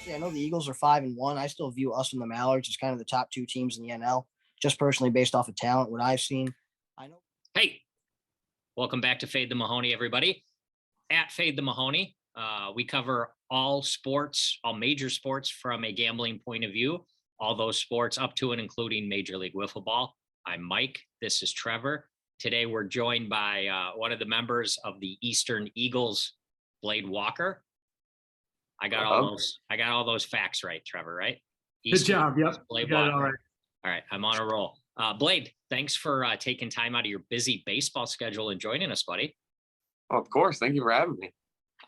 honestly, I know the Eagles are 5-1. I still view us and the Mallards as kind of the top two teams in the NL, just personally based off of talent, what I've seen. I know. Hey, welcome back to Fade the Mahoney, everybody. At Fade the Mahoney, we cover all sports, all major sports from a gambling point of view, all those sports up to and including Major League Wiffle Ball. I'm Mike. This is Trevor. Today, we're joined by one of the members of the Eastern Eagles, Blade Walker. I got all those facts right, Trevor, right? Good job. Yep. Blade got Walker. it all right. All right, I'm on a roll. Blade, thanks for taking time out of your busy baseball schedule and joining us, buddy. Oh, of course. Thank you for having me.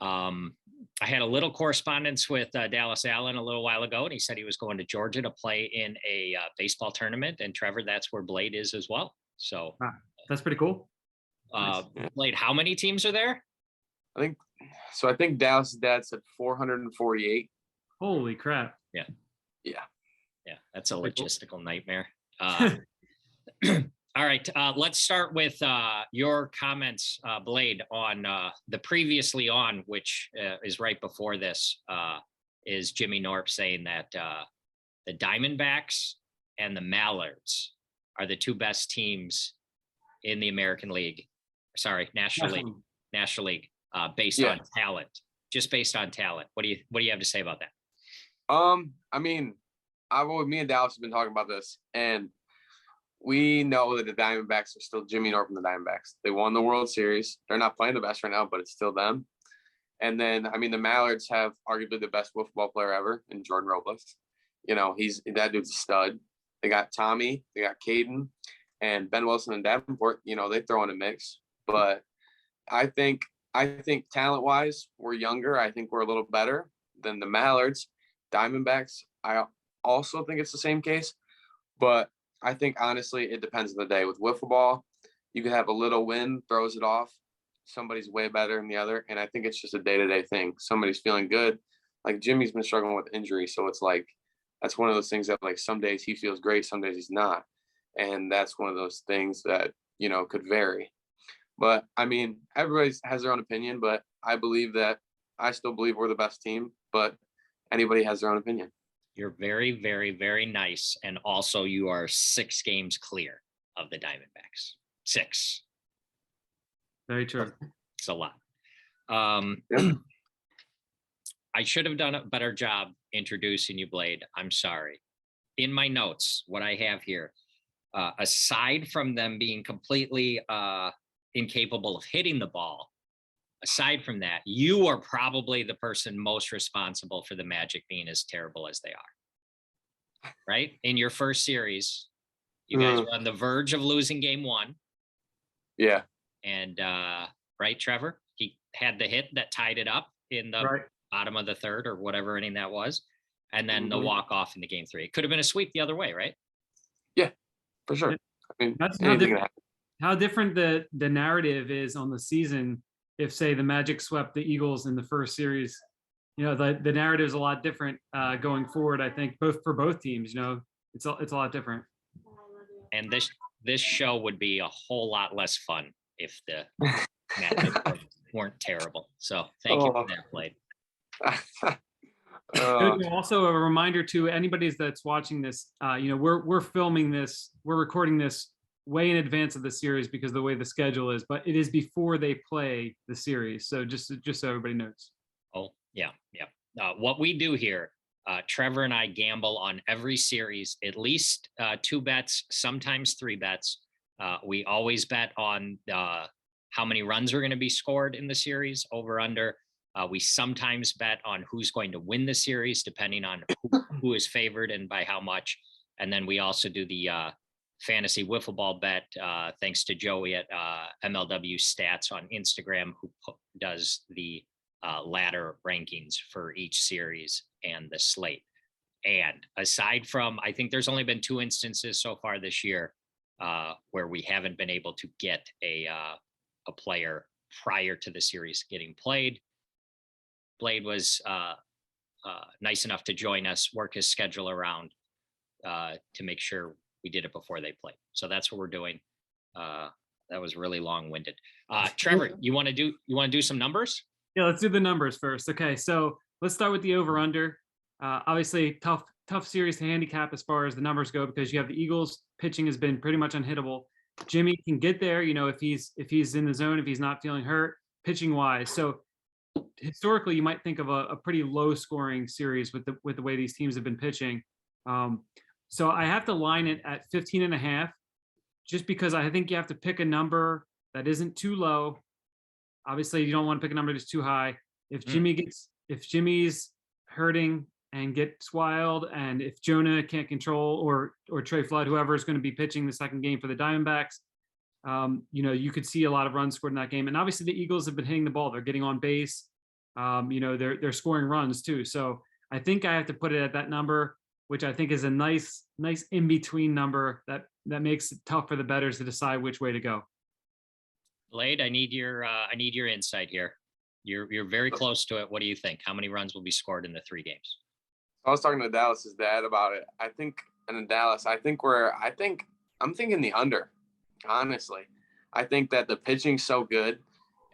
I had a little correspondence with Dallas Allen a little while ago, and he said he was going to Georgia to play in a baseball tournament. And Trevor, that's where Blade is as well. So that's pretty cool. Nice. Blade, how many teams are there? I think Dallas' dad said 448. Holy crap. Yeah. That's a pretty logistical nightmare. All right. Let's start with your comments, Blade, on the previously on, which is right before this, is Jimmy Norp saying that the Diamondbacks and the Mallards are the two best teams in the American League. Sorry, National League, based on talent, just based on talent. What do you have to say about that? I mean, me and Dallas have been talking about this, and we know that the Diamondbacks are still Jimmy Norp and the Diamondbacks. They won the World Series. They're not playing the best right now, but it's still them. And then, I mean, the Mallards have arguably the best wiffle ball player ever in Jordan Robles. You know, that dude's a stud. They got Tommy, they got Caden, and Ben Wilson and Davenport. You know, they throw in a mix. But I think talent-wise, we're younger. I think we're a little better than the Mallards. Diamondbacks, I also think it's the same case. But I think, honestly, it depends on the day. With wiffle ball, you can have a little wind, throws it off. Somebody's way better than the other. And I think it's just a day-to-day thing. Somebody's feeling good. Like Jimmy's been struggling with injury. So it's like, that's one of those things that, like, some days he feels great, some days he's not. And that's one of those things that, you know, could vary. But, I mean, everybody has their own opinion. But I still believe we're the best team. But anybody has their own opinion. You're very, very, very nice. And also you are 6 games clear of the Diamondbacks. 6. Very true. It's a lot. I should have done a better job introducing you, Blade. I'm sorry. In my notes, what I have here, aside from them being completely incapable of hitting the ball, aside from that, you are probably the person most responsible for the Magic being as terrible as they are. Right? In your first series, you guys were on the verge of losing game 1. Yeah. And right, Trevor? He had the hit that tied it up in the bottom of the third or whatever inning that was. And then the walk-off in the game 3. It could have been a sweep the other way, right? Yeah, for sure. I mean, that's how different the narrative is on the season. If, say, the Magic swept the Eagles in the first series, you know, the narrative is a lot different going forward. I think for both teams, you know, it's a lot different. And this show would be a whole lot less fun if the Magic weren't terrible. So thank you for that, Blade. Also, a reminder to anybody that's watching this, you know, we're filming this, we're recording this way in advance of the series because of the way the schedule is, but it is before they play the series. So just so everybody knows. Oh, yeah. What we do here, Trevor and I gamble on every series, at least 2 bets, sometimes 3 bets. We always bet on how many runs are going to be scored in the series, over, under. We sometimes bet on who's going to win the series, depending on who is favored and by how much. And then we also do the fantasy wiffle ball bet, thanks to Joey at MLW Stats on Instagram, who does the ladder rankings for each series and the slate. And aside from, I think there's only been 2 instances so far this year where we haven't been able to get a player prior to the series getting played. Blade was nice enough to join us, work his schedule around to make sure we did it before they played. So that's what we're doing. That was really long-winded. Trevor, you want to do some numbers? Yeah, let's do the numbers first. Okay, so let's start with the over/under. Obviously, tough series to handicap as far as the numbers go because you have the Eagles pitching has been pretty much unhittable. Jimmy can get there, if he's in the zone, if he's not feeling hurt, pitching wise. So historically, you might think of a pretty low scoring series with the way these teams have been pitching. So I have to line it at 15.5, just because I think you have to pick a number that isn't too low. Obviously, you don't want to pick a number that's too high. If Jimmy's hurting and gets wild, and if Jonah can't control or Trey Flood, whoever is going to be pitching the second game for the Diamondbacks, you could see a lot of runs scored in that game. And obviously, the Eagles have been hitting the ball; they're getting on base. They're scoring runs too. So I think I have to put it at that number, which I think is a nice in between number that makes it tough for the bettors to decide which way to go. Blade, I need your insight here. You're very close to it. What do you think? How many runs will be scored in the 3 games? I was talking to Dallas's dad about it. I'm thinking the under, honestly. I think that the pitching's so good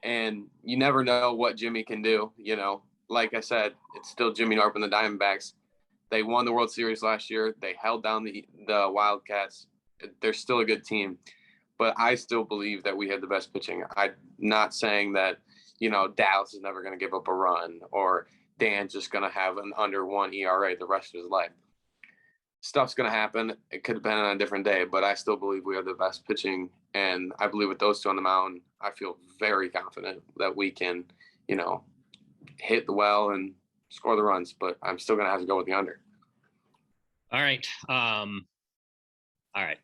and you never know what Jimmy can do. Like I said, it's still Jimmy Norp and the Diamondbacks. They won the World Series last year. They held down the Wildcats. They're still a good team, but I still believe that we had the best pitching. I'm not saying that, Dallas is never going to give up a run or Dan's just going to have an under 1 ERA the rest of his life. Stuff's going to happen. It could have been on a different day, but I still believe we have the best pitching. And I believe with those two on the mound, I feel very confident that we can, hit the well and score the runs, but I'm still going to have to go with the under. All right. All right.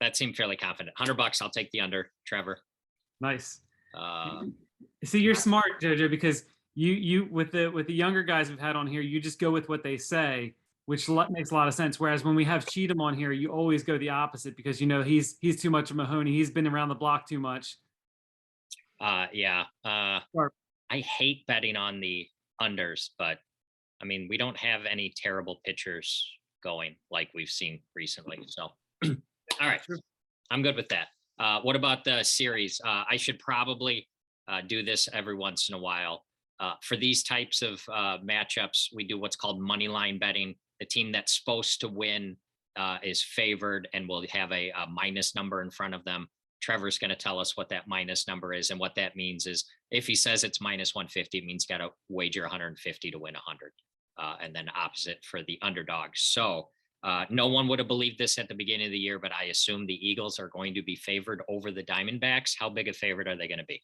That seemed fairly confident. $100, I'll take the under, Trevor. Nice. See, you're smart, JoJo, because you with the younger guys we've had on here, you just go with what they say, which makes a lot of sense. Whereas when we have Cheatham on here, you always go the opposite because he's too much of Mahoney. He's been around the block too much. Yeah. I hate betting on the unders, but I mean, we don't have any terrible pitchers going like we've seen recently. So, all right, I'm good with that. What about the series? I should probably do this every once in a while. For these types of matchups, we do what's called money line betting. The team that's supposed to win is favored and will have a minus number in front of them. Trevor's going to tell us what that minus number is. And what that means is if he says it's minus 150, it means got to wager 150 to win 100. And then opposite for the underdogs. So no one would have believed this at the beginning of the year, but I assume the Eagles are going to be favored over the Diamondbacks. How big a favorite are they going to be?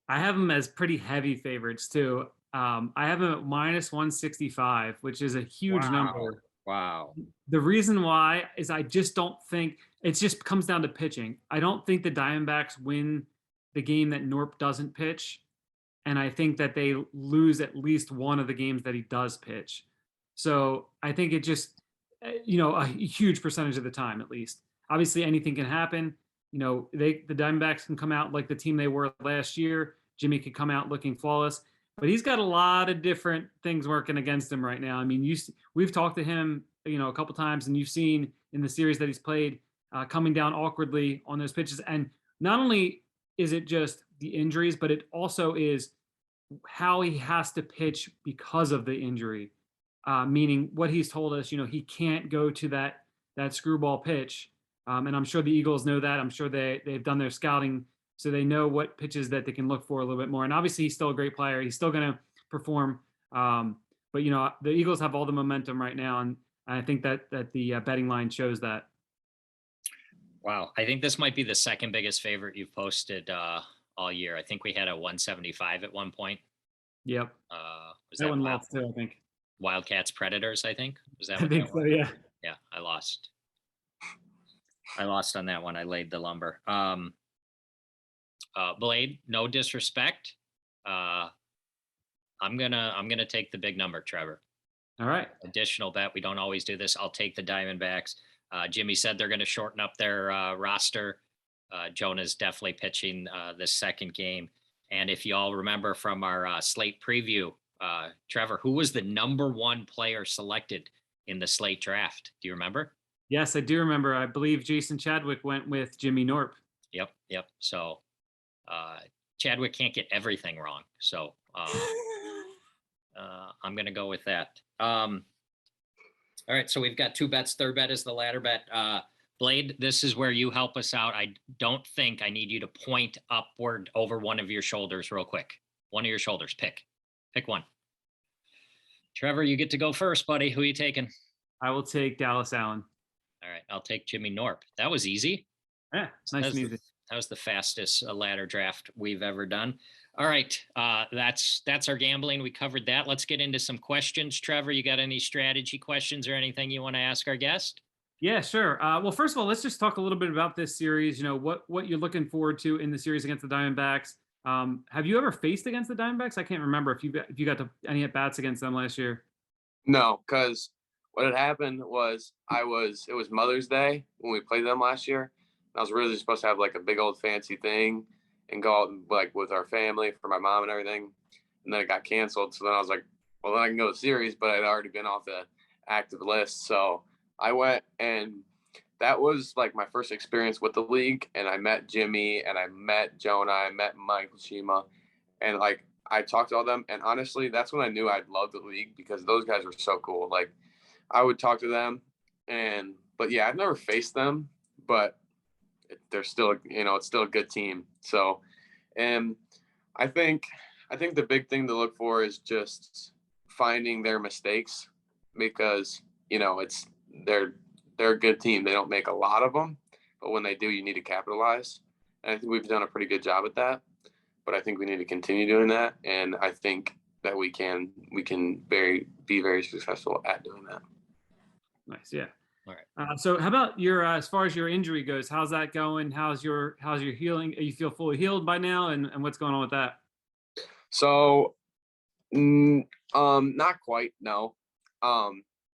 I have them as pretty heavy favorites too. I have them at minus 165, which is a huge number. Wow. The reason why is I just don't think it just comes down to pitching. I don't think the Diamondbacks win the game that Norp doesn't pitch. And I think that they lose at least one of the games that he does pitch. So I think it just, a huge percentage of the time, at least. Obviously, anything can happen. The Diamondbacks can come out like the team they were last year. Jimmy could come out looking flawless, but he's got a lot of different things working against him right now. I mean, we've talked to him, a couple times, and you've seen in the series that he's played coming down awkwardly on those pitches. And not only is it just the injuries, but it also is how he has to pitch because of the injury. Meaning what he's told us, he can't go to that screwball pitch. And I'm sure the Eagles know that. I'm sure they've done their scouting, so they know what pitches that they can look for a little bit more. And obviously he's still a great player. He's still going to perform. But the Eagles have all the momentum right now. And I think that the betting line shows that. Wow. I think this might be the second biggest favorite you've posted all year. I think we had a 175 at one point. Yep. Was that one lost too, I think. Wildcats Predators, I think. Was that I think so, yeah. Yeah, I lost on that one. I laid the lumber. Blade, no disrespect. I'm gonna take the big number, Trevor. All right. Additional bet. We don't always do this. I'll take the Diamondbacks. Jimmy said they're going to shorten up their roster. Jonah's definitely pitching this second game. And if you all remember from our slate preview, Trevor, who was the number 1 player selected in the slate draft? Do you remember? Yes, I do remember. I believe Jason Chadwick went with Jimmy Norp. Yep. So Chadwick can't get everything wrong. So I'm going to go with that. All right, so we've got 2 bets. Third bet is the ladder bet. Blade, this is where you help us out. I don't think I need you to point upward over one of your shoulders real quick. One of your shoulders. Pick one. Trevor, you get to go first, buddy. Who are you taking? I will take Dallas Allen. All right, I'll take Jimmy Norp. That was easy. Yeah, nice and easy. That was the fastest ladder draft we've ever done. All right, that's our gambling. We covered that. Let's get into some questions. Trevor, you got any strategy questions or anything you want to ask our guest? Yeah, sure. Well, first of all, let's just talk a little bit about this series. You know, what you're looking forward to in the series against the Diamondbacks. Have you ever faced against the Diamondbacks? I can't remember if you got to any at bats against them last year. No, because what had happened was it was Mother's Day when we played them last year. I was really supposed to have like a big old fancy thing and go out like with our family for my mom and everything. And then it got canceled. So then I was like, well, then I can go to the series, but I'd already been off the active list. So I went, and that was like my first experience with the league. And I met Jimmy, and I met Jonah, I met Mike Shima, and like I talked to all them. And honestly, that's when I knew I'd love the league, because those guys were so cool. Like I would talk to them, but yeah, I've never faced them, but they're still, it's still a good team. So, and I think the big thing to look for is just finding their mistakes, because they're a good team. They don't make a lot of them, but when they do, you need to capitalize. And I think we've done a pretty good job at that, but I think we need to continue doing that. And I think that we can be very successful at doing that. Nice. Yeah. All right. So how about your, as far as your injury goes, how's that going? How's your healing? You feel fully healed by now, and what's going on with that? So, not quite. No.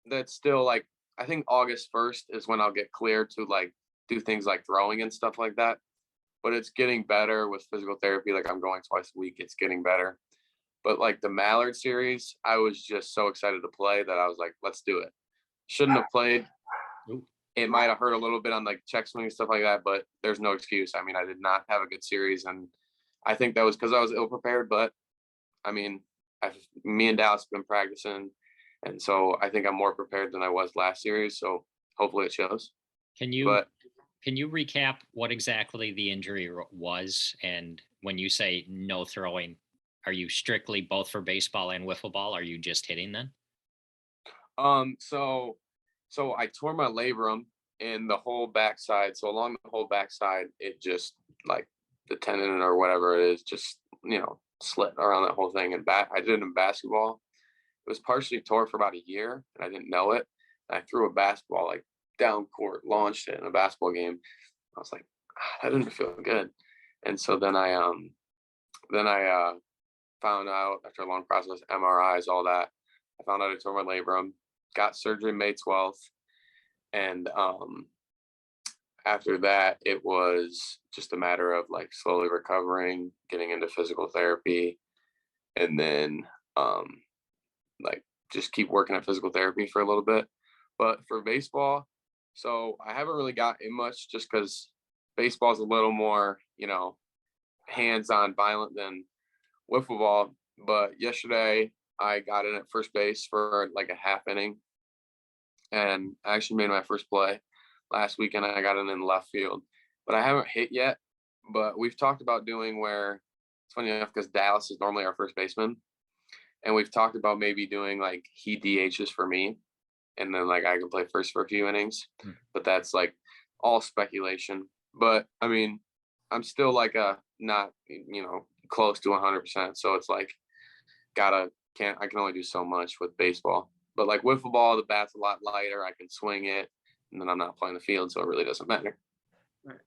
That's still like, I think August 1st is when I'll get clear to like do things like throwing and stuff like that. But it's getting better with physical therapy. Like I'm going twice a week. It's getting better. But like the Mallard series, I was just so excited to play that I was like, let's do it. Shouldn't have played. It might have hurt a little bit on like check swing and stuff like that, but there's no excuse. I mean, I did not have a good series, and I think that was because I was ill prepared. But I mean, me and Dallas have been practicing, and so I think I'm more prepared than I was last series. So hopefully it shows. Can you recap what exactly the injury was? And when you say no throwing, are you strictly both for baseball and wiffle ball? Are you just hitting then? So I tore my labrum in the whole backside. So along the whole backside, it just like the tendon or whatever it is, just, slit around that whole thing. And I did it in basketball. It was partially tore for about a year, and I didn't know it. And I threw a basketball like down court, launched it in a basketball game. I was like, that didn't feel good. And so then I found out after a long process, MRIs, all that. I found out I tore my labrum, got surgery May 12th. And after that, it was just a matter of like slowly recovering, getting into physical therapy, and then like just keep working at physical therapy for a little bit. But for baseball, so I haven't really got in much, just because baseball is a little more, hands-on, violent than wiffle ball. But yesterday I got in at first base for like a half inning, and I actually made my first play. Last weekend I got in left field, but I haven't hit yet. But we've talked about doing where, it's funny enough because Dallas is normally our first baseman, and we've talked about maybe doing like he DHs for me, and then like I can play first for a few innings. But that's like all speculation. But I mean, I'm still like not close to 100%. So it's like I can only do so much with baseball. But like wiffle ball, the bat's a lot lighter. I can swing it, and then I'm not playing the field, so it really doesn't matter. Right.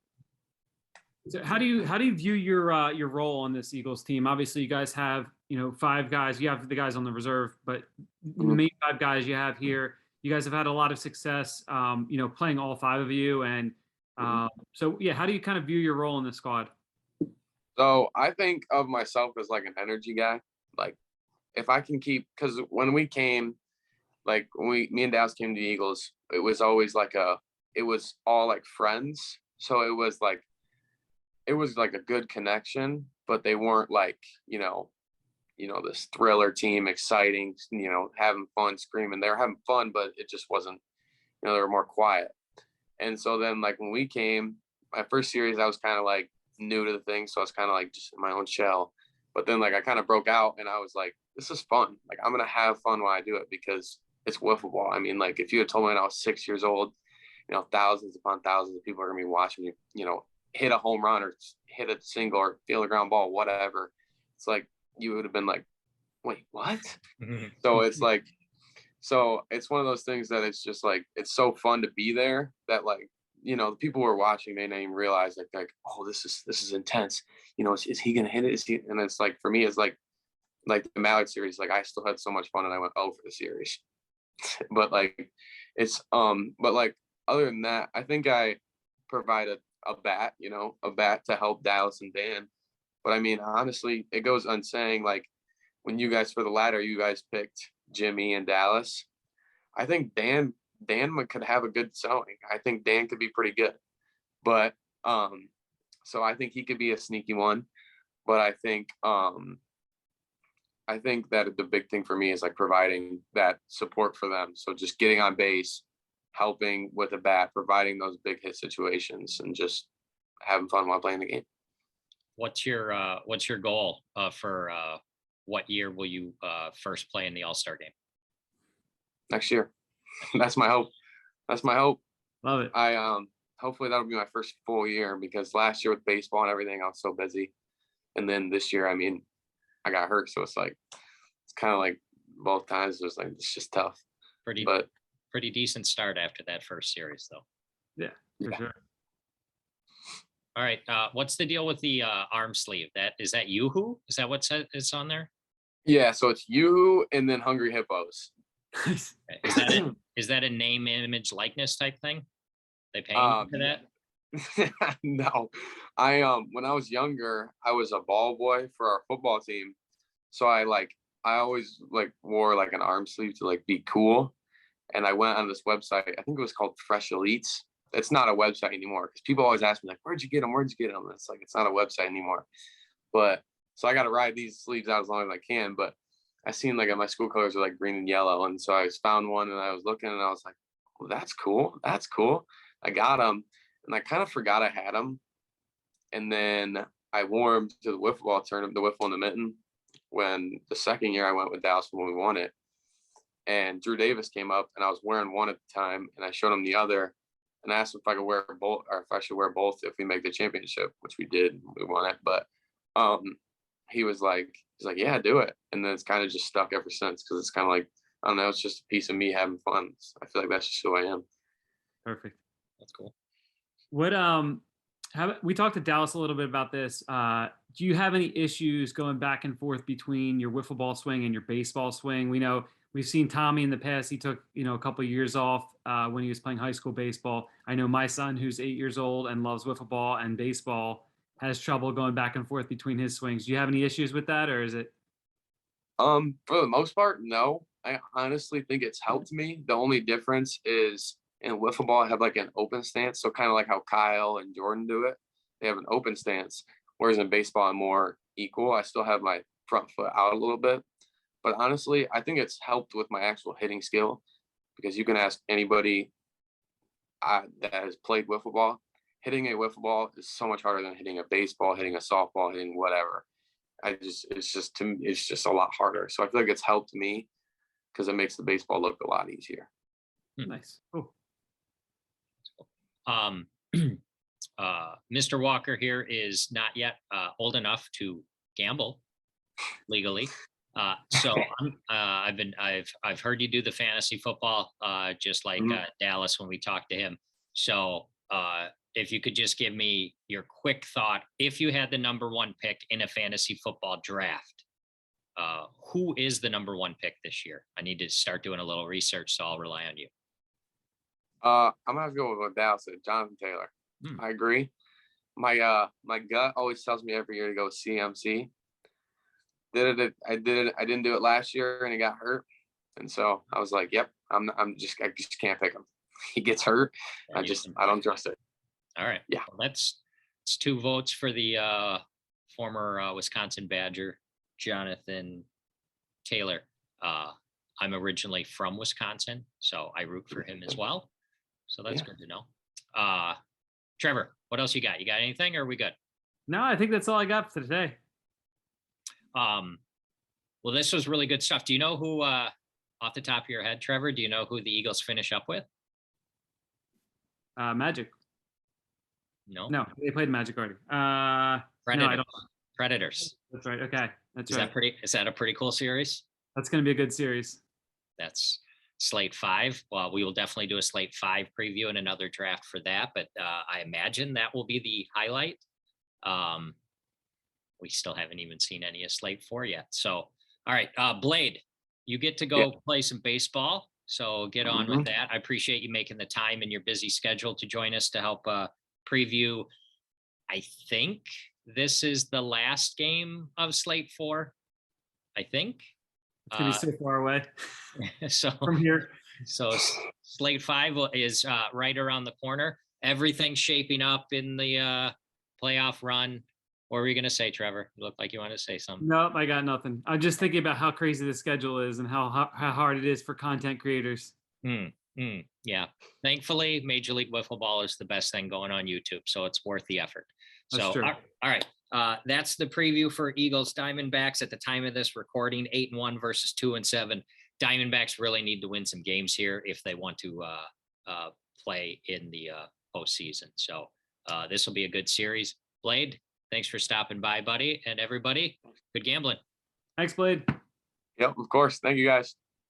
So how do you view your role on this Eagles team? Obviously, you guys have 5 guys. You have the guys on the reserve, but the main 5 guys you have here, you guys have had a lot of success. Playing all 5 of you, and so yeah, how do you kind of view your role in the squad? So I think of myself as like an energy guy. Like if I can keep, because when we came, like when me and Dallas came to the Eagles, it was always like it was all like friends. So it was like a good connection, but they weren't like, this thriller team, exciting, having fun, screaming. They were having fun, but it just wasn't, they were more quiet. And so then like when we came, my first series, I was kind of like new to the thing. So I was kind of like just in my own shell. But then like I kind of broke out and I was like, this is fun. Like I'm going to have fun while I do it because it's wiffle ball. I mean, like if you had told me when I was 6 years old, thousands upon thousands of people are going to be watching me, hit a home run or hit a single or feel a ground ball, whatever. It's like, you would have been like, wait, what? So it's like, so it's one of those things that it's just like, it's so fun to be there that like, the people who are watching may not even realize like, oh, this is intense. Is he gonna hit it? Is he? And it's like, for me, it's like the Mallard series, like I still had so much fun and I went for the series. But like, but like, other than that, I think I provided a bat to help Dallas and Dan. But I mean, honestly, it goes unsaying, like when you guys, for the ladder, you guys picked Jimmy and Dallas. I think Dan could have a good showing. I think Dan could be pretty good. But so I think he could be a sneaky one. But I think that the big thing for me is like providing that support for them. So just getting on base, helping with a bat, providing those big hit situations, and just having fun while playing the game. What's your goal for what year will you first play in the All-Star game? Next year. That's my hope. Love it. I hopefully that'll be my first full year, because last year with baseball and everything, I was so busy. And then this year, I mean, I got hurt. So it's like, it's kind of like both times, it's just tough. Pretty decent start after that first series though. Yeah, for sure. All right. What's the deal with the arm sleeve? Is that Yoo-hoo? Is that what's it's on there? Yeah. So it's Yoo-hoo and then Hungry Hippos. Nice. Is that a name, image, likeness type thing? They paying you for that? No. I when I was younger, I was a ball boy for our football team. So I always like wore like an arm sleeve to like be cool. And I went on this website, I think it was called Fresh Elites. It's not a website anymore, because people always ask me like, where'd you get them? It's like, it's not a website anymore. But so I got to ride these sleeves out as long as I can. But I seen like my school colors are like green and yellow. And so I found one and I was looking and I was like, well, that's cool. I got them. And I kind of forgot I had them. And then I wore them to the wiffle ball tournament, the wiffle in the mitten, when the second year I went with Dallas when we won it. And Drew Davis came up and I was wearing one at the time, and I showed him the other and I asked him if I could wear both, or if I should wear both if we make the championship, which we did. We won it. But he was like, yeah, do it. And then it's kind of just stuck ever since, because it's kind of like, I don't know, it's just a piece of me having fun. I feel like that's just who I am. Perfect. That's cool. What we talked to Dallas a little bit about this. Do you have any issues going back and forth between your wiffle ball swing and your baseball swing? We know we've seen Tommy in the past. He took, a couple of years off when he was playing high school baseball. I know my son, who's 8 years old and loves wiffle ball and baseball, has trouble going back and forth between his swings. Do you have any issues with that, or is it? For the most part, no. I honestly think it's helped me. The only difference is in wiffle ball, I have like an open stance. So kind of like how Kyle and Jordan do it. They have an open stance. Whereas in baseball, I'm more equal. I still have my front foot out a little bit. But honestly, I think it's helped with my actual hitting skill, because you can ask anybody that has played wiffle ball. Hitting a wiffle ball is so much harder than hitting a baseball, hitting a softball, hitting whatever. It's just a lot harder. So I feel like it's helped me, because it makes the baseball look a lot easier. Nice. Cool. Mr. Walker here is not yet old enough to gamble legally. So I've heard you do the fantasy football, just like Dallas when we talked to him. So if you could just give me your quick thought, if you had the number one pick in a fantasy football draft, who is the number one pick this year? I need to start doing a little research, so I'll rely on you. I'm gonna have to go with what Dallas said, Jonathan Taylor. I agree. My gut always tells me every year to go CMC. I didn't do it last year and he got hurt. And so I was like, yep, I just can't pick him. He gets hurt. I don't trust it. All right. Yeah. Well, it's 2 votes for the former Wisconsin Badger. Jonathan Taylor. I'm originally from Wisconsin, so I root for him as well. So that's Yeah. good to know. Trevor, what else you got? You got anything, or are we good? No, I think that's all I got for today. Well, this was really good stuff. Do you know who, off the top of your head, Trevor, do you know who the Eagles finish up with? Magic. No? No, they played Magic already. No, I Predators. don't. Predators. That's right. Okay, that's Is right. is that a pretty cool series? That's going to be a good series. That's slate 5. Well, we will definitely do a slate 5 preview and another draft for that, but I imagine that will be the highlight. We still haven't even seen any of slate 4 yet. So, all right, Blade, you get to go play some baseball. So get on with that. I appreciate you making the time in your busy schedule to join us to help preview. I think this is the last game of slate 4. I think. It's going to be so far away So from here. So slate 5 is right around the corner. Everything's shaping up in the playoff run. What were you going to say, Trevor? You look like you want to say something. Nope, I got nothing. I'm just thinking about how crazy the schedule is and how hard it is for content creators. Yeah. Thankfully, Major League Wiffle Ball is the best thing going on YouTube, so it's worth the effort. That's So, true. all right. That's the preview for Eagles Diamondbacks at the time of this recording, 8-1 versus 2-7. Diamondbacks really need to win some games here if they want to play in the postseason. So this will be a good series. Blade, thanks for stopping by, buddy. And everybody, good gambling. Thanks, Blade. Yep, of course. Thank you guys.